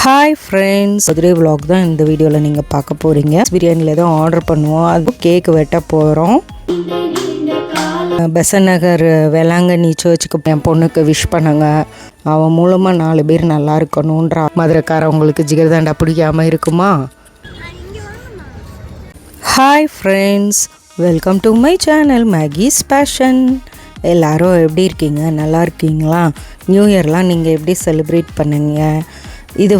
Hi friends, Madurai vlog தான் இந்த வீடியோவில் நீங்கள் பார்க்க போகிறீங்க. பிரியாணியில் தான் ஆர்டர் பண்ணுவோம். அது கேக் வெட்ட போகிறோம். பெசன்ட் நகர் வேளாங்கண்ணி சர்ச்சுக்கு என் பொண்ணுக்கு விஷ் பண்ணுங்க. அவன் மூலமாக 4 பேர் நல்லா இருக்கணுன்ற மதுரைக்காரவங்களுக்கு ஜிகர்தாண்டா பிடிக்காமல் இருக்குமா? Hi friends, welcome to my channel Maggie's passion. எல்லோரும் எப்படி இருக்கீங்க? நல்லா இருக்கீங்களா? நியூ இயர்லாம் நீங்கள் எப்படி செலிப்ரேட் பண்ணுங்க? இது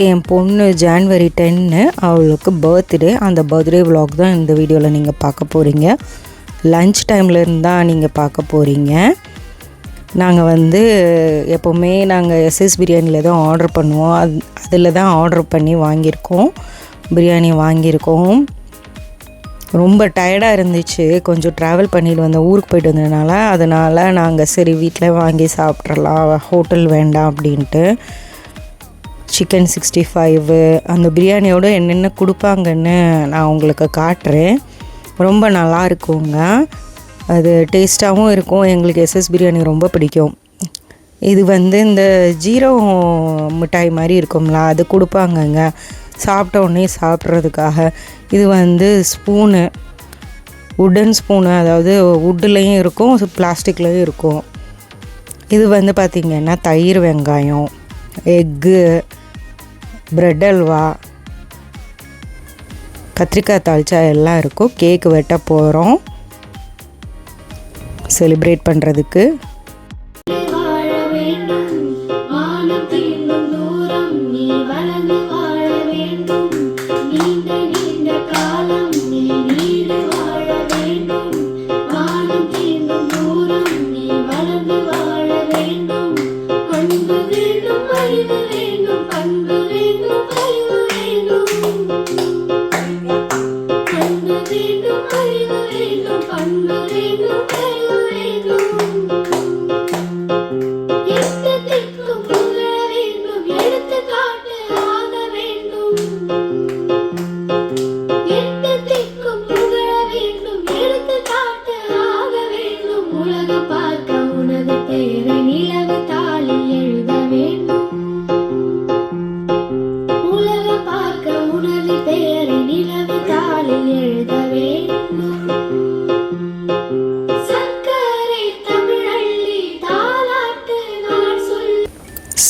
என் பொண்ணு ஜான்வரி 10 அவளுக்கு பர்த்டே. அந்த பர்த்டே vlog தான் இந்த வீடியோவில் நீங்கள் பார்க்க போகிறீங்க. லன்ச் டைமில் இருந்தால் நீங்கள் பார்க்க போகிறீங்க. நாங்கள் எப்போவுமே நாங்கள் எஸ்எஸ் பிரியாணியில் தான் ஆர்டர் பண்ணுவோம். அதில் தான் ஆர்டர் பண்ணி வாங்கியிருக்கோம். பிரியாணி வாங்கியிருக்கோம். ரொம்ப டயர்டாக இருந்துச்சு. கொஞ்சம் ட்ராவல் பண்ணிட்டு வந்தோம், ஊருக்கு போயிட்டு வந்ததுனால. அதனால் நாங்கள் சரி வீட்டில் வாங்கி சாப்பிட்றலாம், ஹோட்டல் வேண்டாம் அப்படின்ட்டு. சிக்கன் 65 அந்த பிரியாணியோட என்னென்ன கொடுப்பாங்கன்னு நான் உங்களுக்கு காட்டுறேன். ரொம்ப நல்லா இருக்குங்க. அது டேஸ்ட்டாகவும் இருக்கும். எங்களுக்கு எஸ்எஸ் பிரியாணி ரொம்ப பிடிக்கும். இது இந்த ஜீரோ மிட்டாய் மாதிரி இருக்கும்ல, அது கொடுப்பாங்கங்க சாப்பிட்ட உடனே சாப்பிட்றதுக்காக. இது ஸ்பூனு, உட்டன் ஸ்பூனு, அதாவது வுட்டுலேயும் இருக்கும், பிளாஸ்டிக்லேயும் இருக்கும். இது பார்த்திங்கன்னா தயிர், வெங்காயம், எக்கு, பிரெட் அல்வா, கத்திரிக்காய் தாளிச்சா எல்லாம் இருக்கும். கேக் வெட்ட போகிறோம் செலிப்ரேட் பண்ணுறதுக்கு.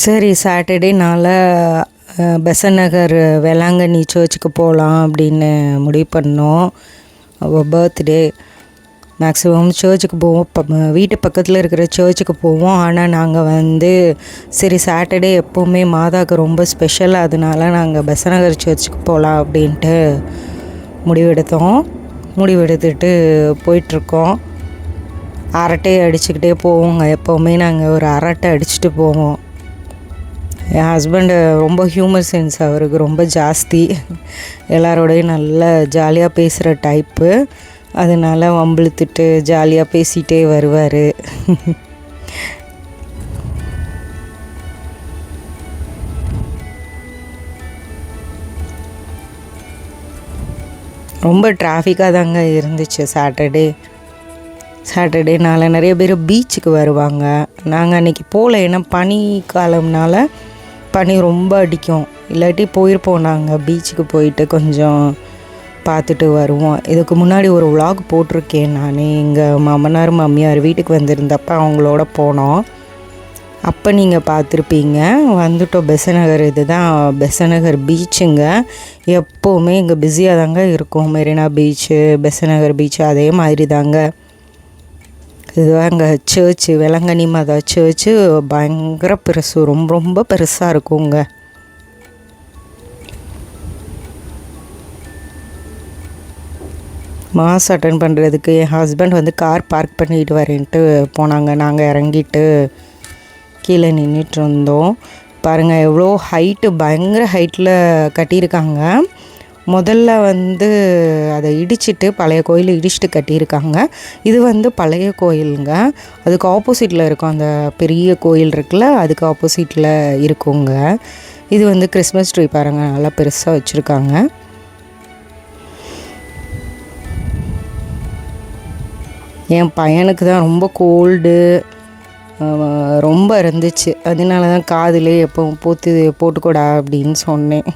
சரி, சாட்டர்டேனால பெசன்ட் நகர் வேளாங்கண்ணி சர்ச்சுக்கு போகலாம் அப்படின்னு முடிவு பண்ணோம். அவள் பர்த்டே. மேக்ஸிமம் சர்ச்சுக்கு போவோம், வீட்டு பக்கத்தில் இருக்கிற சர்ச்சுக்கு போவோம். ஆனால் நாங்கள் சரி சாட்டர்டே எப்போவுமே மாதாவுக்கு ரொம்ப ஸ்பெஷல், அதனால நாங்கள் பெசன்ட் நகர் சர்ச்சுக்கு போகலாம் அப்படின்ட்டு முடிவெடுத்துட்டு போயிட்டுருக்கோம். அரட்டையை அடிச்சுக்கிட்டே போவோங்க. எப்போவுமே நாங்கள் ஒரு அரட்டை அடிச்சுட்டு போவோம். என் ஹஸ்பண்டு ரொம்ப ஹியூமர் சென்ஸ் அவருக்கு ரொம்ப ஜாஸ்தி. எல்லாரோடையும் நல்லா ஜாலியாக பேசுகிற டைப்பு. அதனால வம்பிழுத்துட்டு ஜாலியாக பேசிகிட்டே வருவார். ரொம்ப டிராஃபிக்காக தாங்க இருந்துச்சு சாட்டர்டேனால. நிறைய பேர் பீச்சுக்கு வருவாங்க. நாங்கள் அன்றைக்கி போகல, ஏன்னா பனி காலம்னால பனி ரொம்ப அடிக்கும். இல்லாட்டி போயிருப்போம். நாங்கள் பீச்சுக்கு போயிட்டு கொஞ்சம் பார்த்துட்டு வருவோம். இதுக்கு முன்னாடி ஒரு vlog போட்டிருக்கேன் நான். எங்கள் மாமனார் மாமியார் வீட்டுக்கு வந்திருந்தப்போ அவங்களோட போனோம். அப்போ நீங்கள் பார்த்துருப்பீங்க. வந்துட்டோம் பெசன்ட் நகர். இதுதான் பெசன்ட் நகர் பீச்சுங்க. எப்போவுமே இங்கே பிஸியாக தாங்க இருக்கும். மெரினா பீச்சு, பெசன்ட் நகர் பீச்சு அதே மாதிரி தாங்க. இதுதான் அங்கே சர்ச்சு, வேளாங்கண்ணி மாதா சர்ச்சு. பயங்கர பெருசு, ரொம்ப ரொம்ப பெருசாக இருக்குங்க. மாஸ் அட்டன் பண்ணுறதுக்கு என் ஹஸ்பண்ட் கார் பார்க் பண்ணிட்டு வரேன்ட்டு போனாங்க. நாங்கள் இறங்கிட்டு கீழே நின்றுட்டு இருந்தோம். பாருங்கள் எவ்வளோ ஹைட்டு, பயங்கர ஹைட்டில் கட்டியிருக்காங்க. முதல்ல அதை இடிச்சிட்டு, பழைய கோயில் இடிச்சிட்டு கட்டியிருக்காங்க. இது பழைய கோயிலுங்க. அதுக்கு ஆப்போசிட்டில் இருக்கும், அந்த பெரிய கோயில் இருக்குல்ல, அதுக்கு ஆப்போசிட்டில் இருக்குங்க. இது கிறிஸ்மஸ் ட்ரீ பாருங்கள், நல்லா பெருசாக வச்சுருக்காங்க. என் பையனுக்கு தான் ரொம்ப கோல்டு. ரொம்ப இருந்துச்சு. அதனால தான் காதிலே எப்போ போட்டுக்கூடா அப்படின்னு சொன்னேன்.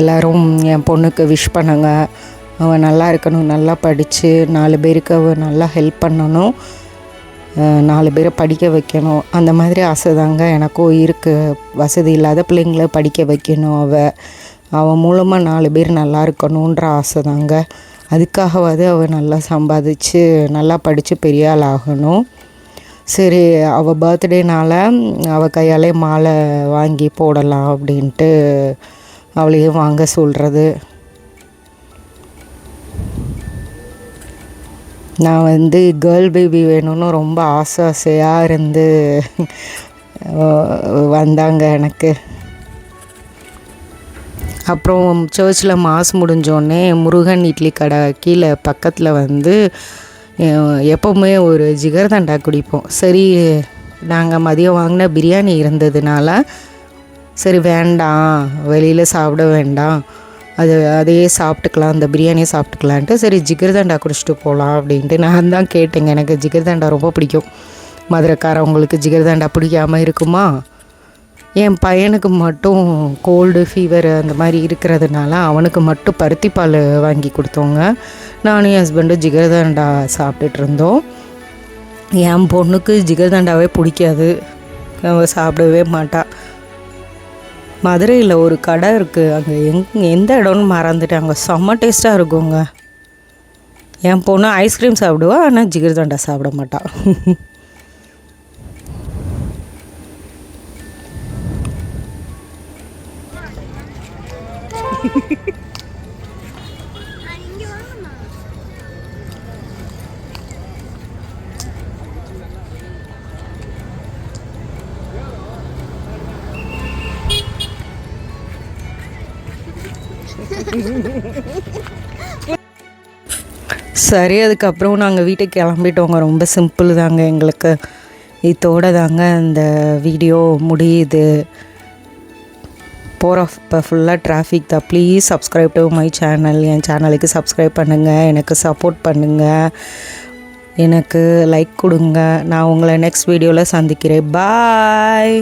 எல்லோரும் என் பொண்ணுக்கு விஷ் பண்ணுங்க. அவள் நல்லா இருக்கணும், நல்லா படித்து 4 பேருக்கு அவள் நல்லா ஹெல்ப் பண்ணணும், 4 பேரை படிக்க வைக்கணும். அந்த மாதிரி ஆசை தாங்க எனக்கும் இருக்குது. வசதி இல்லாத பிள்ளைங்கள படிக்க வைக்கணும். அவள் மூலமாக 4 பேர் நல்லா இருக்கணுன்ற ஆசை தாங்க. அதுக்காகவாது அவள் நல்லா சம்பாதிச்சு நல்லா படித்து பெரிய ஆள் ஆகணும். சரி, அவள் பர்த்டேனால் அவள் கையாலே மாலை வாங்கி போடலாம் அப்படின்ட்டு அவளையும் வாங்க சொல்கிறது. நான் வந்து கேர்ள் பேபி வேணும்னு ரொம்ப ஆசையாக இருந்து வந்தாங்க எனக்கு. அப்புறம் சர்ச்சில் மாஸ் முடிஞ்சோடனே முருகன் இட்லி கடை கீழே பக்கத்தில் வந்து எப்போவுமே ஒரு ஜிகர்தண்டா குடிப்போம். சரி, நாங்கள் மதியம் வாங்கின பிரியாணி இருந்ததுனால சரி வேண்டாம், வெளியில் சாப்பிட வேண்டாம், அதையே சாப்பிட்டுக்கலாம், அந்த பிரியாணியை சாப்பிட்டுக்கலான்ட்டு சரி ஜிகர்தண்டா குடிச்சிட்டு போகலாம் அப்படின்ட்டு நான் தான் கேட்டேங்க. எனக்கு ஜிகர்தண்டா ரொம்ப பிடிக்கும். மதுரைக்காரவங்களுக்கு ஜிகர்தண்டா பிடிக்காமல் இருக்குமா? என் பையனுக்கு மட்டும் கோல்டு ஃபீவர் அந்த மாதிரி இருக்கிறதுனால அவனுக்கு மட்டும் பருத்திப்பால் வாங்கி கொடுத்தோங்க. நானும் என் ஹஸ்பண்டும் ஜிகர்தண்டா சாப்பிட்டுட்டு இருந்தோம். என் பொண்ணுக்கு ஜிகர்தண்டாவே பிடிக்காது, அவள் சாப்பிடவே மாட்டாள். மதுரையில் ஒரு கடை இருக்குது, அங்கே எந்த இடம்னு மறந்துட்டேன், அங்கே செம்ம டேஸ்ட்டாக இருக்குங்க. என் பொண்ணு ஐஸ்கிரீம் சாப்பிடுவா, ஆனால் ஜிகர்தண்டா சாப்பிட மாட்டாள். சரி, அதுக்கப்புறம் நாங்கள் வீட்டுக்கு கிளம்பிட்டோங்க. ரொம்ப சிம்பிள் தாங்க எங்களுக்கு. இதோட தாங்க இந்த வீடியோ முடியுது. போகிறப்ப ஃபுல்லாக டிராஃபிக் தான். Please subscribe to my channel. என் சேனலுக்கு சப்ஸ்கிரைப் பண்ணுங்கள், எனக்கு சப்போர்ட் பண்ணுங்கள், எனக்கு லைக் கொடுங்க. நான் உங்களை நெக்ஸ்ட் வீடியோவில் சந்திக்கிறேன். பாய்.